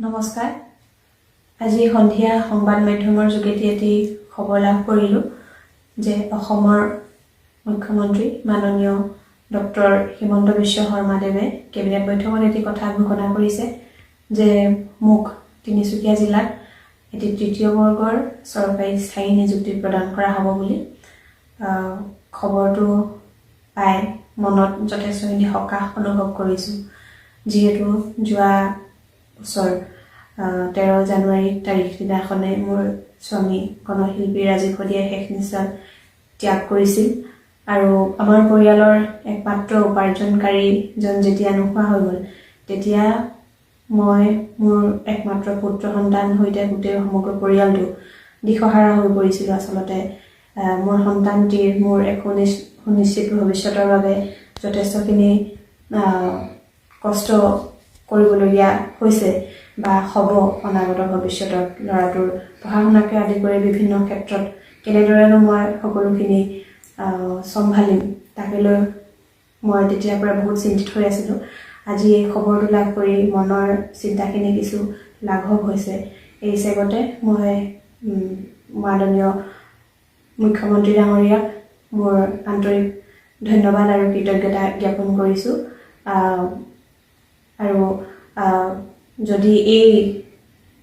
নমস্কাৰ। আজি সন্ধিয়া সংবাদ মাধ্যমৰ যোগেদি এটি খবৰ লাভ কৰিলোঁ যে অসমৰ মুখ্যমন্ত্ৰী মাননীয় ডক্টৰ হিমন্ত বিশ্ব শৰ্মাদেৱে কেবিনেট বৈঠকত এটি কথা ঘোষণা কৰিছে যে মোক তিনিচুকীয়া জিলাত এটি তৃতীয় বৰ্গৰ চৰকাৰী স্থায়ী নিযুক্তি প্ৰদান কৰা হ'ব বুলি খবৰটো পাই মনত যথেষ্টখিনি সকাহ অনুভৱ কৰিছোঁ। যিহেতু যোৱা বছৰ 13 জানুৱাৰী তাৰিখ দিনাখনে মোৰ স্বামী গণশিল্পী ৰাজীৱ শদিয়াই শেষ নিশ্বাস ত্যাগ কৰিছিল আৰু আমাৰ পৰিয়ালৰ একমাত্ৰ উপাৰ্জনকাৰীজন যেতিয়া নোহোৱা হৈ গ'ল তেতিয়া মই মোৰ একমাত্ৰ পুত্ৰ সন্তান সৈতে গোটেই সমগ্ৰ পৰিয়ালটো দিশহাৰা হৈ পৰিছিলোঁ। আচলতে মোৰ সন্তানটিৰ মোৰ এক সুনিশ্চিত ভৱিষ্যতৰ বাবে যথেষ্টখিনি কষ্ট কৰিবলগীয়া হৈছে বা হ'ব অনাগত ভৱিষ্যতত ল'ৰাটোৰ পঢ়া শুনাকে আদি কৰি বিভিন্ন ক্ষেত্ৰত কেনেদৰেনো মই সকলোখিনি চম্ভালিম তাকে লৈ মই তেতিয়াৰ পৰা বহুত চিন্তিত হৈ আছিলোঁ। আজি এই খবৰটো লাভ কৰি মনৰ চিন্তাখিনি কিছু লাঘৱ হৈছে। এই চেগতে মই মাননীয় মুখ্যমন্ত্ৰী ডাঙৰীয়াক মোৰ আন্তৰিক ধন্যবাদ আৰু কৃতজ্ঞতা জ্ঞাপন কৰিছোঁ। আৰু যদি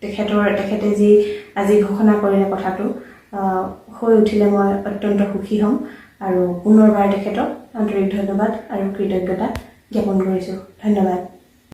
তেখেতে যি আজি ঘোষণা কৰিলে কথাটো হৈ উঠিলে মই অত্যন্ত সুখী হ'ম আৰু পুনৰবাৰ তেখেতক আন্তৰিক ধন্যবাদ আৰু কৃতজ্ঞতা জ্ঞাপন কৰিছোঁ। ধন্যবাদ।